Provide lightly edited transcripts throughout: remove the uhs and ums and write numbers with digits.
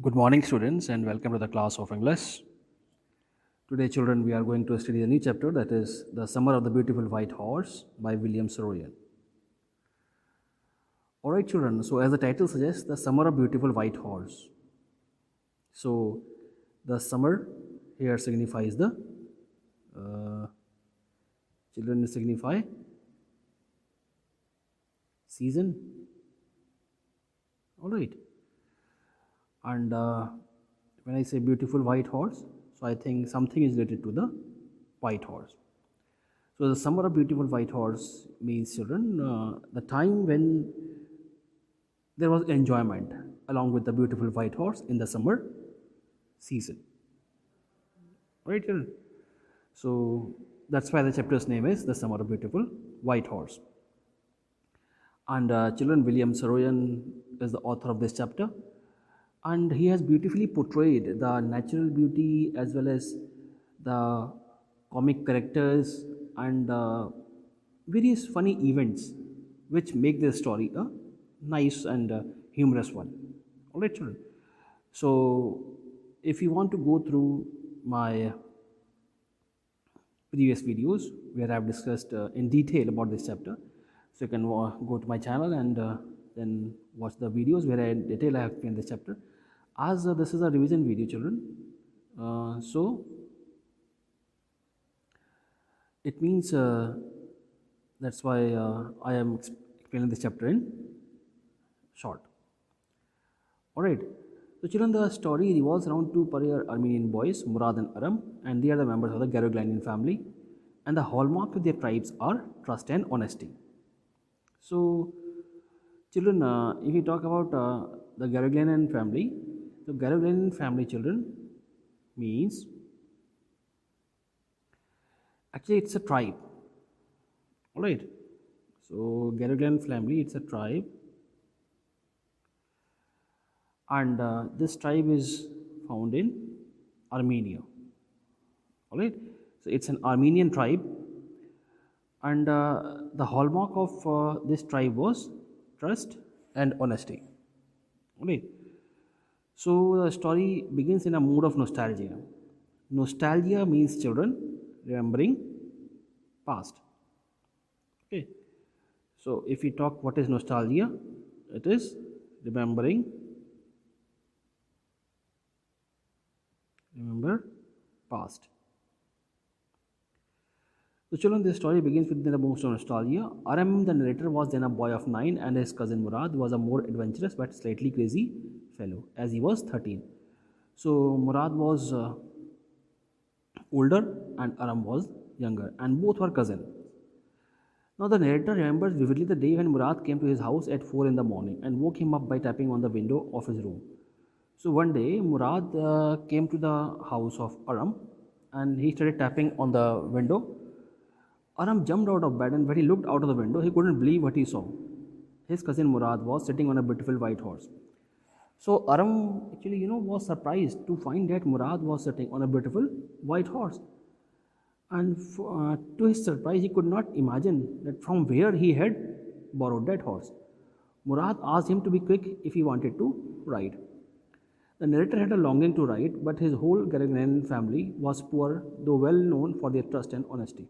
Good morning, students, and welcome to the class of English. Today, children, we are going to study a new chapter, that is The Summer of the Beautiful White Horse by William Saroyan. Alright, children, so as the title suggests, The Summer of Beautiful White Horse. So, the summer here signifies children signify season. Alright. And when I say beautiful white horse, so I think something is related to the white horse. So the summer of beautiful white horse means, children, the time when there was enjoyment along with the beautiful white horse in the summer season. Right, children? So that's why the chapter's name is The Summer of Beautiful White Horse. And children, William Saroyan is the author of this chapter. And he has beautifully portrayed the natural beauty as well as the comic characters and various funny events which make this story a nice and humorous one. Alright, children. So, if you want to go through my previous videos where I have discussed in detail about this chapter, so you can go to my channel and then watch the videos where I in detail I have explained this chapter. As this is a revision video, children, so it means that's why I am explaining this chapter in short. Alright, so children, the story revolves around two pariah Armenian boys, Murad and Aram, and they are the members of the GRADE-11 family, and the hallmark of their tribes are trust and honesty. So, children, if we talk about the GRADE-11 family, so GRADE-11 family, children, means actually it's a tribe. Alright, so GRADE-11 family, it's a tribe, and this tribe is found in Armenia. Alright, so it's an Armenian tribe, and the hallmark of this tribe was trust and honesty. Alright, so the story begins in a mood of nostalgia. Nostalgia means, children, remembering past. Okay, so if we talk what is nostalgia, it is remember past. So, children, this story begins with the most of nostalgia. Aram, the narrator, was then a boy of 9, and his cousin Murad was a more adventurous but slightly crazy fellow, as he was 13. So, Murad was older and Aram was younger, and both were cousins. Now, the narrator remembers vividly the day when Murad came to his house at 4 in the morning and woke him up by tapping on the window of his room. So, one day, Murad came to the house of Aram and he started tapping on the window. Aram jumped out of bed, and when he looked out of the window, he couldn't believe what he saw. His cousin Murad was sitting on a beautiful white horse. So Aram actually, was surprised to find that Murad was sitting on a beautiful white horse. And to his surprise, he could not imagine that from where he had borrowed that horse. Murad asked him to be quick if he wanted to ride. The narrator had a longing to ride, but his whole GRADE-11 family was poor, though well known for their trust and honesty.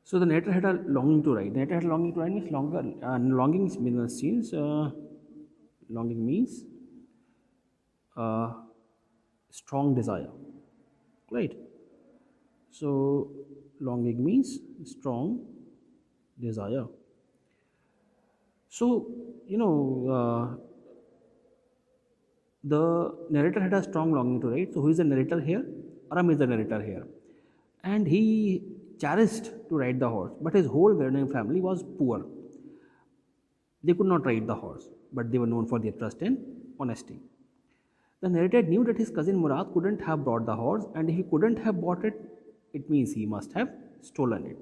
So the narrator had a longing to ride. The narrator had a longing to ride means longing means strong desire, right? So longing means strong desire. So the narrator had a strong longing to ride. So who is the narrator here? Aram is the narrator here, and he cherished to ride the horse, but his whole GRADE-11 family was poor. They could not ride the horse, but they were known for their trust and honesty. The narrator knew that his cousin Murad couldn't have brought the horse, and if he couldn't have bought it, it means he must have stolen it.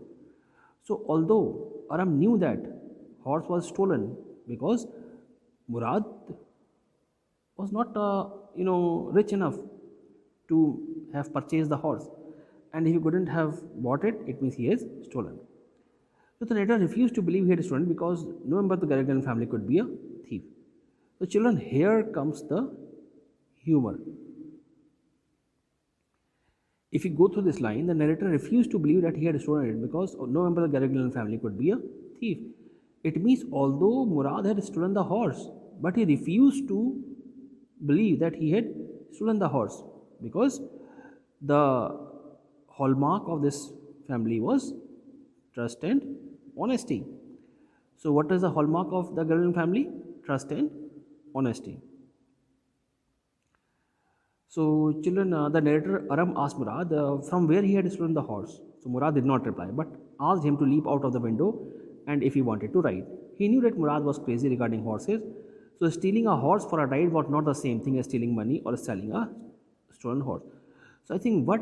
So although Aram knew that horse was stolen because Murad was not rich enough to have purchased the horse, and if he couldn't have bought it, it means he is stolen. So the narrator refused to believe he had stolen because no member of the GRADE-11 family could be a thief. So children, here comes the humor. If you go through this line, the narrator refused to believe that he had stolen it because no member of the GRADE-11 family could be a thief. It means although Murad had stolen the horse, but he refused to believe that he had stolen the horse because the hallmark of this family was trust and honesty. So, what is the hallmark of the GRADE-11 family? Trust and honesty. So, children, the narrator Aram asked Murad from where he had stolen the horse. So, Murad did not reply, but asked him to leap out of the window and if he wanted to ride. He knew that Murad was crazy regarding horses. So, stealing a horse for a ride was not the same thing as stealing money or selling a stolen horse. So, I think what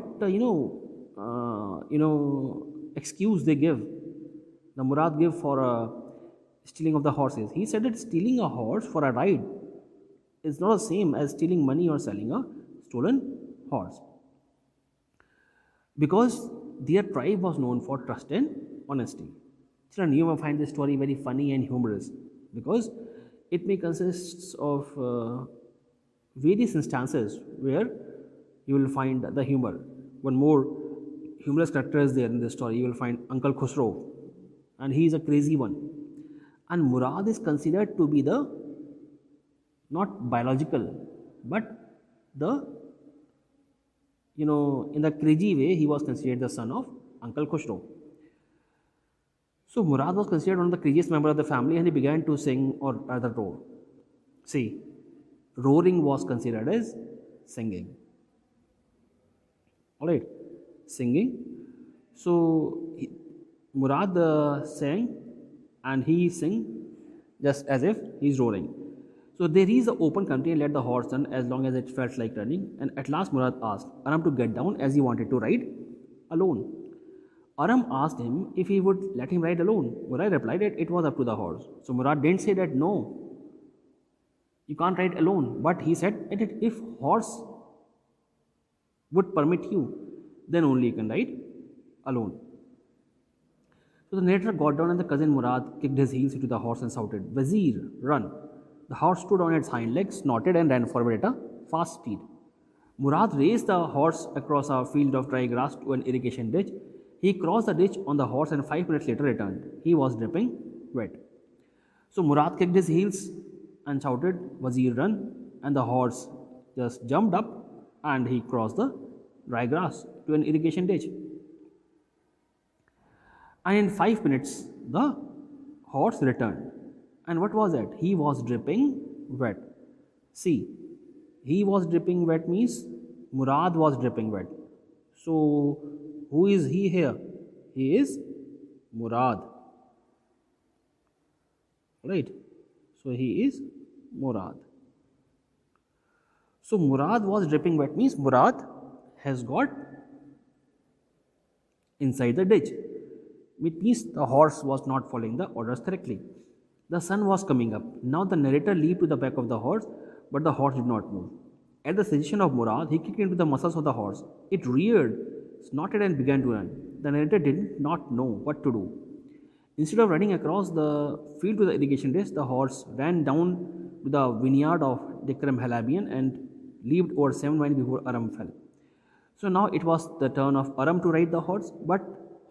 excuse they give, the Murad give for stealing of the horses. He said that stealing a horse for a ride is not the same as stealing money or selling a stolen horse, because their tribe was known for trust and honesty. Children, you may find this story very funny and humorous because it may consist of various instances where you will find the humor. One more humorous character is there in this story. You will find Uncle Khusro, and he is a crazy one. And Murad is considered to be the not biological, but the in the crazy way, he was considered the son of Uncle Khusro. So Murad was considered one of the craziest member of the family, and he began to sing or rather roar. See, roaring was considered as singing. All right, singing. So Murad sang, and he sang just as if he's roaring. So they reached the open country and let the horse run as long as it felt like running. And at last Murad asked Aram to get down as he wanted to ride alone. Aram asked him if he would let him ride alone. Murad replied that it was up to the horse. So Murad didn't say that no, you can't ride alone. But he said that if horse would permit you, then only you can ride alone. So the narrator got down and the cousin Murad kicked his heels into the horse and shouted, "Wazir, run." The horse stood on its hind legs, snorted and ran forward at a fast speed. Murad raced the horse across a field of dry grass to an irrigation ditch. He crossed the ditch on the horse and 5 minutes later returned. He was dripping wet. So Murad kicked his heels and shouted, "Wazir, run." And the horse just jumped up and he crossed the dry grass to an irrigation ditch. And in 5 minutes, the horse returned. And what was that? He was dripping wet. See, he was dripping wet means Murad was dripping wet. So, who is he here? He is Murad. Right? So, he is Murad. So, Murad was dripping wet means Murad has got inside the ditch. It means the horse was not following the orders correctly. The sun was coming up. Now the narrator leaped to the back of the horse, but the horse did not move. At the suggestion of Murad, he kicked into the muscles of the horse. It reared, snorted, and began to run. The narrator did not know what to do. Instead of running across the field to the irrigation ditch, the horse ran down to the vineyard of Dikram Halabian and leaped over 7 miles before Aram fell. So now it was the turn of Aram to ride the horse, but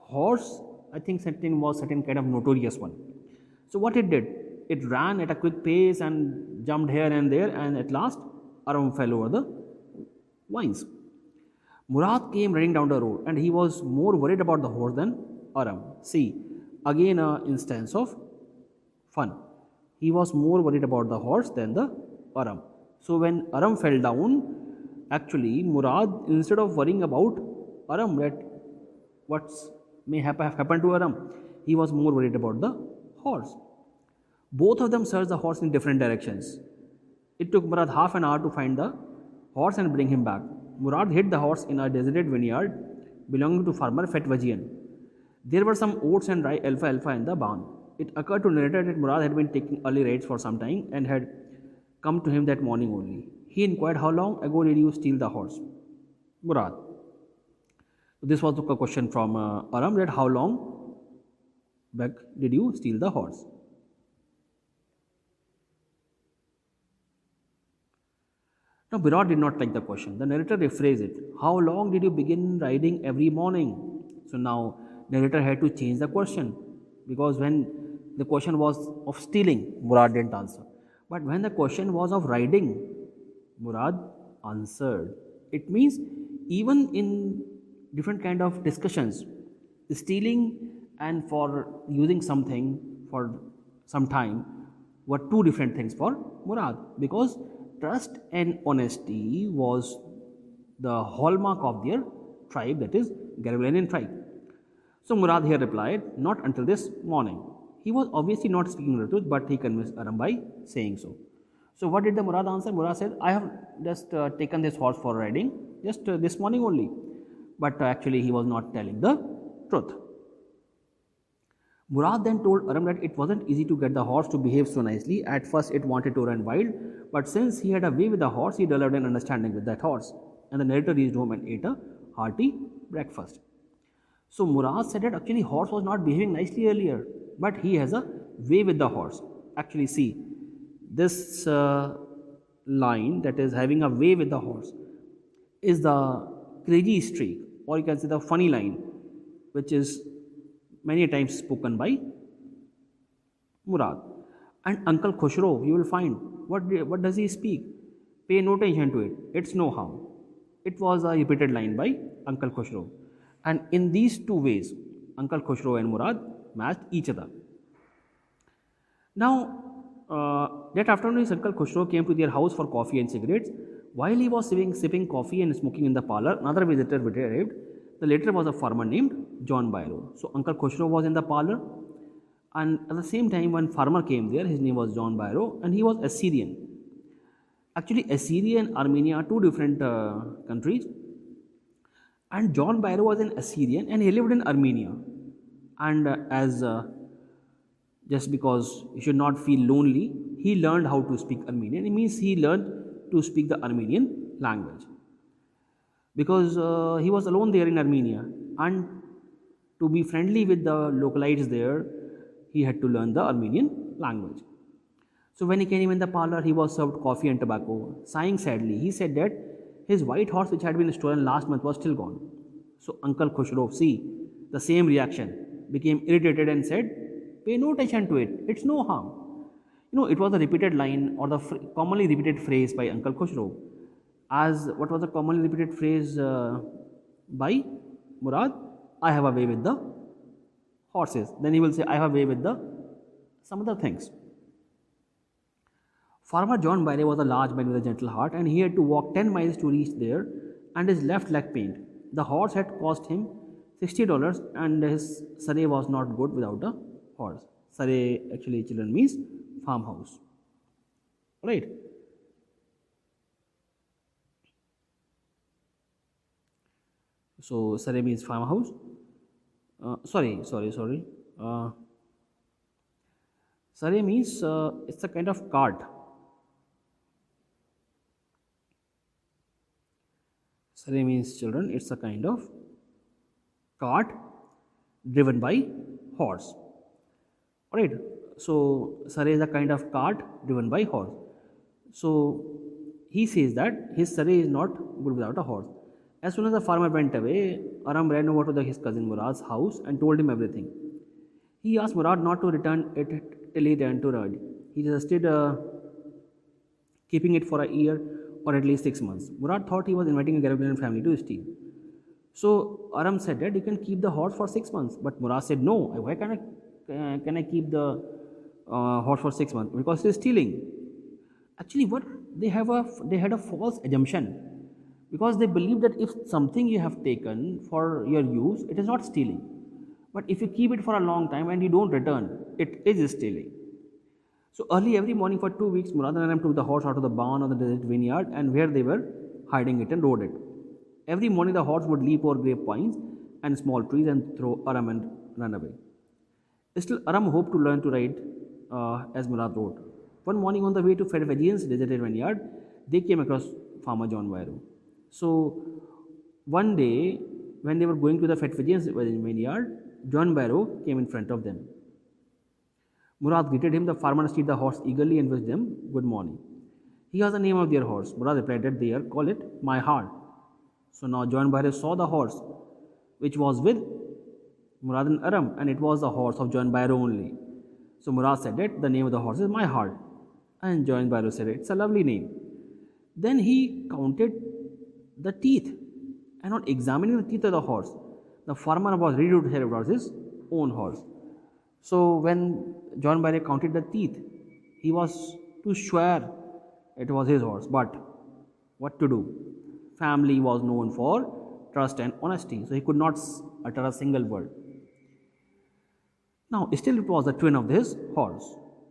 horse, I think, was certain kind of notorious one. So what it did, it ran at a quick pace and jumped here and there, and at last Aram fell over the vines. Murad came running down the road, and he was more worried about the horse than Aram. See, again an instance of fun. He was more worried about the horse than the Aram. So when Aram fell down, actually Murad, instead of worrying about Aram, that what may have happened to Aram, he was more worried about the horse. Both of them searched the horse in different directions. It took Murad half an hour to find the horse and bring him back. Murad hid the horse in a deserted vineyard belonging to farmer Fetwajian. There were some oats and dry alfalfa in the barn. It occurred to narrator that Murad had been taking early rides for some time and had come to him that morning only. He inquired, "How long ago did you steal the horse?" Murad. This was the question from Aram, that how long back did you steal the horse? Now, Virat did not like the question. The narrator rephrased it. How long did you begin riding every morning? So now, narrator had to change the question because when the question was of stealing, Murad didn't answer. But when the question was of riding, Murad answered. It means even in different kind of discussions, stealing and for using something for some time were two different things for Murad because trust and honesty was the hallmark of their tribe, that is Garibalian tribe. So Murad here replied, not until this morning. He was obviously not speaking the truth, but he convinced Aram by saying so. So what did the Murad answer? Murad said, I have just taken this horse for riding just this morning only. But actually he was not telling the truth. Murad then told Aram that it wasn't easy to get the horse to behave so nicely. At first it wanted to run wild, but since he had a way with the horse, he developed an understanding with that horse. And the narrator reached home and ate a hearty breakfast. So Murad said that actually horse was not behaving nicely earlier, but he has a way with the horse. Actually see, this line, that is having a way with the horse, is the crazy streak, or you can say the funny line, which is many times spoken by Murad. And Uncle Khushro, you will find, what does he speak? Pay no attention to it, it's no harm. It was a repeated line by Uncle Khushro. And in these two ways, Uncle Khushro and Murad matched each other. Now, that afternoon, his Uncle Khushro came to their house for coffee and cigarettes. While he was sipping coffee and smoking in the parlor, another visitor arrived. The latter was a farmer named John Byro. So Uncle Khushro was in the parlor, and at the same time, one farmer came there. His name was John Byro, and he was Assyrian. Actually, Assyria and Armenia are two different countries. And John Byro was an Assyrian, and he lived in Armenia. And just because he should not feel lonely, he learned how to speak Armenian. It means he learned to speak the Armenian language because he was alone there in Armenia, and to be friendly with the localites there, he had to learn the Armenian language. So when he came in the parlor, he was served coffee and tobacco. Sighing sadly, he said that his white horse, which had been stolen last month, was still gone. So Uncle Khushro, see, the same reaction, became irritated and said, pay no attention to it, it's no harm. You know, it was a repeated line or the commonly repeated phrase by Uncle Khushro. As what was the commonly repeated phrase by Murad? I have a way with the horses. Then he will say, I have a way with the some other things. Farmer John Byre was a large man with a gentle heart, and he had to walk 10 miles to reach there, and his left leg pained. The horse had cost him $60, and his saray was not good without a horse. Saray actually, children, means farmhouse. Right? So saray means farmhouse. Sorry. Saray means it's a kind of cart. Saray means, children, it's a kind of cart driven by horse. Alright, so saray is a kind of cart driven by horse. So he says that his saray is not good without a horse. As soon as the farmer went away, Aram ran over to his cousin Murad's house and told him everything. He asked Murad not to return it till he returned to Raj. He suggested keeping it for a year or at least 6 months. Murad thought he was inviting a Garibalian family to steal. So Aram said that you can keep the horse for 6 months. But Murad said, no, why can I keep the horse for 6 months? Because he is stealing. Actually, what they had a false assumption. Because they believe that if something you have taken for your use, it is not stealing. But if you keep it for a long time and you don't return, it is stealing. So early every morning for 2 weeks, Murad and Aram took the horse out of the barn or the desert vineyard, and where they were hiding it and rode it. Every morning the horse would leap over grapevines and small trees and throw Aram and run away. Still, Aram hoped to learn to ride as Murad rode. One morning on the way to Fedvegian's deserted vineyard, they came across farmer John Byro. So one day, when they were going to the Fedvegian's vineyard, John Byro came in front of them. Murad greeted him. The farmer seated the horse eagerly and wished them good morning. Here's the name of their horse. Murad replied that they are call it my heart. So now John Barrow saw the horse, which was with Murad and Aram, and it was the horse of John Barrow only. So Murad said that the name of the horse is my heart. And John Barrow said it's a lovely name. Then he counted the teeth, and on examining the teeth of the horse, the farmer was ready to say it was his own horse. So when John Barrow counted the teeth, he was too sure it was his horse. But what to do? Family was known for trust and honesty, so he could not utter a single word. Now, still it was the twin of his horse.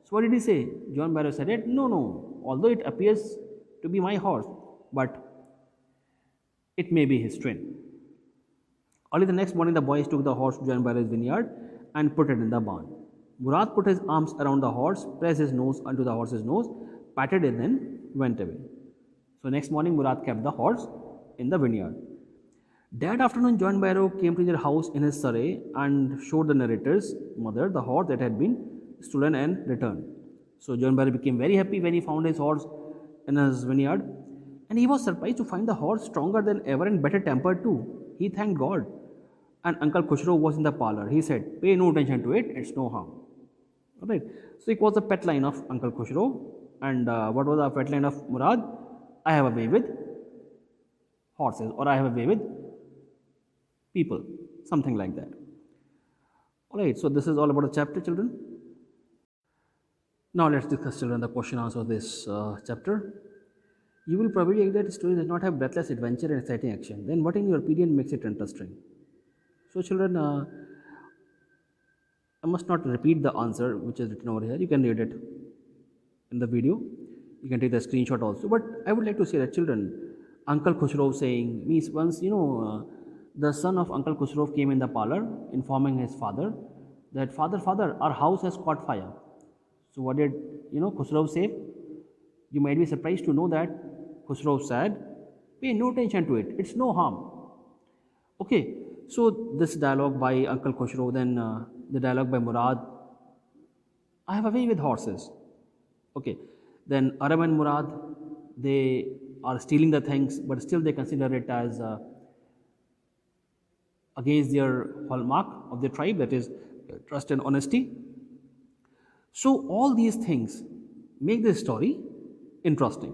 So what did he say? John Barrow said it, no, although it appears to be my horse, but it may be his twin. Early the next morning, the boys took the horse to John Barrow's vineyard and put it in the barn. Murad put his arms around the horse, pressed his nose onto the horse's nose, patted it, then went away. So next morning, Murad kept the horse in the vineyard. That afternoon, John Barrow came to their house in his surrey and showed the narrator's mother the horse that had been stolen and returned. So John Barrow became very happy when he found his horse in his vineyard, and he was surprised to find the horse stronger than ever and better tempered too. He thanked God. And Uncle Khushro was in the parlor. He said, pay no attention to it, it's no harm. Alright. So it was the pet line of Uncle Khushro. And what was the pet line of Murad? I have a way with horses, or I have a way with people, something like that. Alright, so this is all about the chapter, children. Now let's discuss, children, the question answer of this chapter. You will probably agree that story does not have breathless adventure and exciting action. Then what in your opinion makes it interesting? So children, I must not repeat the answer which is written over here. You can read it in the video. You can take the screenshot also. But I would like to say that children, Uncle Khusro saying means once the son of Uncle Khusro came in the parlor informing his father that father, our house has caught fire. So what did Khusro say? You might be surprised to know that Khusro said, pay no attention to it. It's no harm. Okay. So this dialogue by Uncle Khusro, then the dialogue by Murad, I have a way with horses. Okay. Then Aram and Murad, they are stealing the things, but still they consider it as against their hallmark of their tribe, that is trust and honesty. So all these things make this story interesting.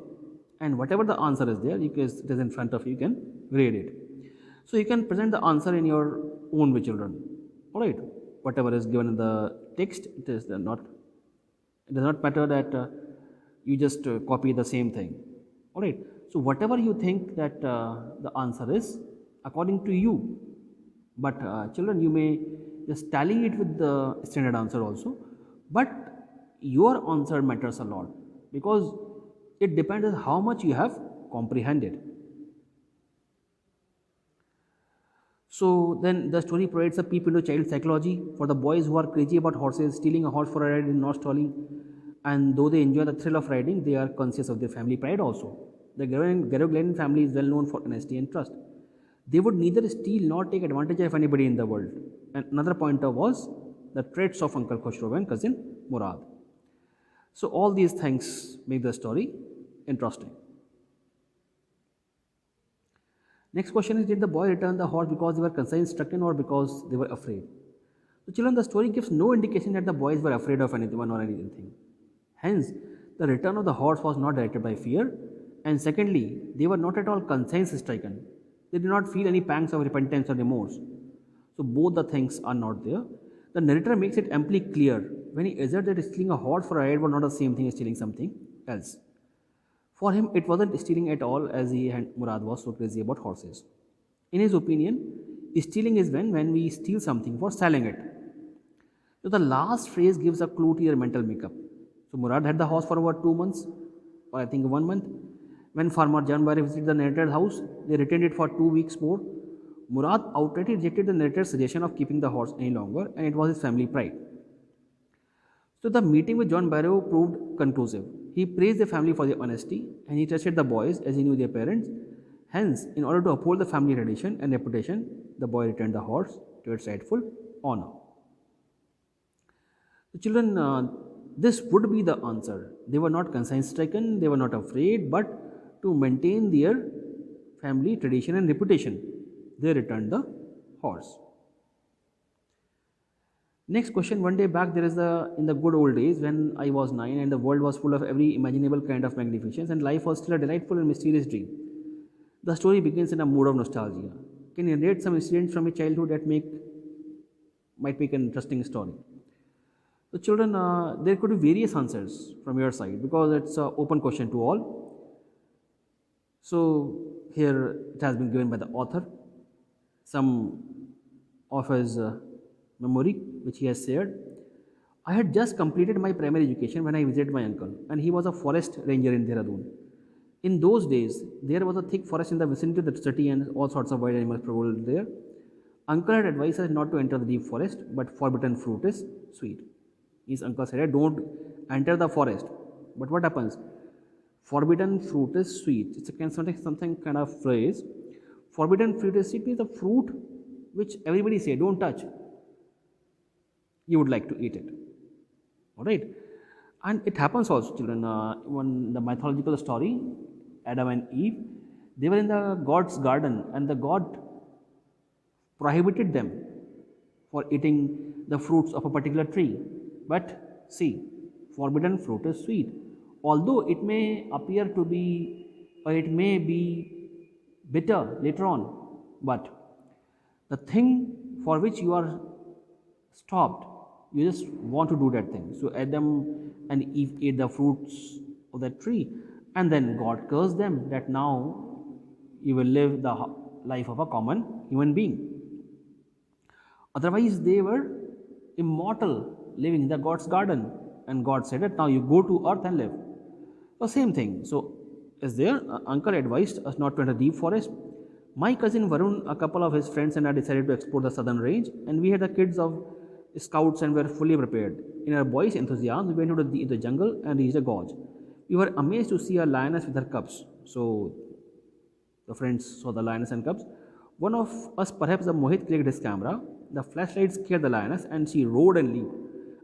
And whatever the answer is there, it is in front of you, you can read it. So you can present the answer in your own way, children. Alright, whatever is given in the text, it does not matter that you just copy the same thing. Alright, so whatever you think that the answer is according to you, but children, you may just tally it with the standard answer also, but your answer matters a lot because it depends on how much you have comprehended. So then the story provides a peep into child psychology for the boys who are crazy about horses, stealing a horse for a ride in not stalling, and though they enjoy the thrill of riding, they are conscious of their family pride also. The Garrow-Glenn family is well known for honesty and trust. They would neither steal nor take advantage of anybody in the world. And another pointer was the traits of Uncle Khosrow and cousin Murad. So all these things make the story interesting. Next question is, did the boy return the horse because they were concerned, stricken, or because they were afraid? So children, the story gives no indication that the boys were afraid of anyone or anything. Hence, the return of the horse was not directed by fear. And secondly, they were not at all conscience stricken. They did not feel any pangs of repentance or remorse. So both the things are not there. The narrator makes it amply clear when he asserts that stealing a horse for a ride was not the same thing as stealing something else. For him, it wasn't stealing at all, as he and Murad was so crazy about horses. In his opinion, stealing is when we steal something for selling it. So the last phrase gives a clue to your mental makeup. So Murad had the horse for over 2 months, or I think 1 month. When farmer John Barry visited the narrator's house, they retained it for 2 weeks more. Murad outrightly rejected the narrator's suggestion of keeping the horse any longer, and it was his family pride. So the meeting with John Barrow proved conclusive. He praised the family for their honesty, and he trusted the boys as he knew their parents. Hence, in order to uphold the family tradition and reputation, the boy returned the horse to its rightful honor. The children, this would be the answer. They were not conscience stricken, they were not afraid, but to maintain their family tradition and reputation, they returned the horse. Next question. One day back, there is the in the good old days when I was 9 and the world was full of every imaginable kind of magnificence and life was still a delightful and mysterious dream. The story begins in a mood of nostalgia. Can you narrate some incidents from your childhood that might make an interesting story? So, children, there could be various answers from your side because it's an open question to all. So, here it has been given by the author. Some of his memory which he has shared. I had just completed my primary education when I visited my uncle, and he was a forest ranger in Dehradun. In those days, there was a thick forest in the vicinity of the city, and all sorts of wild animals prevailed there. Uncle had advised us not to enter the deep forest, but forbidden fruit is sweet. His uncle said, "Don't enter the forest." But what happens? Forbidden fruit is sweet. It's a kind of something kind of phrase. Forbidden fruit is sweet means the fruit which everybody say don't touch. You would like to eat it. All right, and it happens also, children. When the mythological story, Adam and Eve, they were in the God's garden, and the God prohibited them for eating the fruits of a particular tree. But see, forbidden fruit is sweet, although it may appear to be, or it may be bitter later on. But the thing for which you are stopped, you just want to do that thing. So Adam and Eve ate the fruits of that tree, and then God cursed them that now you will live the life of a common human being. Otherwise, they were immortal, living in the God's garden, and God said that now you go to earth and live. The same thing. So, is there? Uncle advised us not to enter deep forest. My cousin Varun, a couple of his friends, and I decided to explore the southern range, and we had the kids of scouts and were fully prepared. In our boys' enthusiasm, we went into the jungle and reached a gorge. We were amazed to see a lioness with her cubs. So, the friends saw the lioness and cubs. One of us, perhaps the Mohit, clicked his camera. The flashlight scared the lioness and she roared and leaped.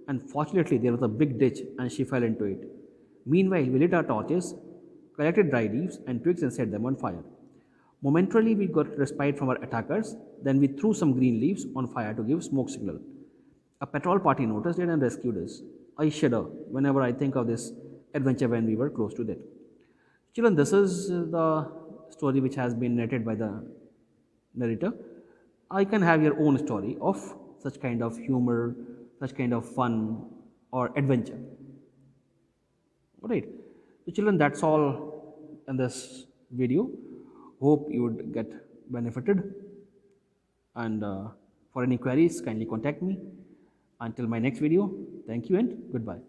And fortunately, there was a big ditch and she fell into it. Meanwhile, we lit our torches, collected dry leaves and twigs and set them on fire. Momentarily, we got respite from our attackers. Then we threw some green leaves on fire to give smoke signal. A patrol party noticed it and rescued us. I shudder whenever I think of this adventure when we were close to that. Children, this is the story which has been narrated by the narrator. I can have your own story of such kind of humor, such kind of fun or adventure. Alright. So children, that's all in this video. Hope you would get benefited, and for any queries kindly contact me. Until my next video, thank you and goodbye.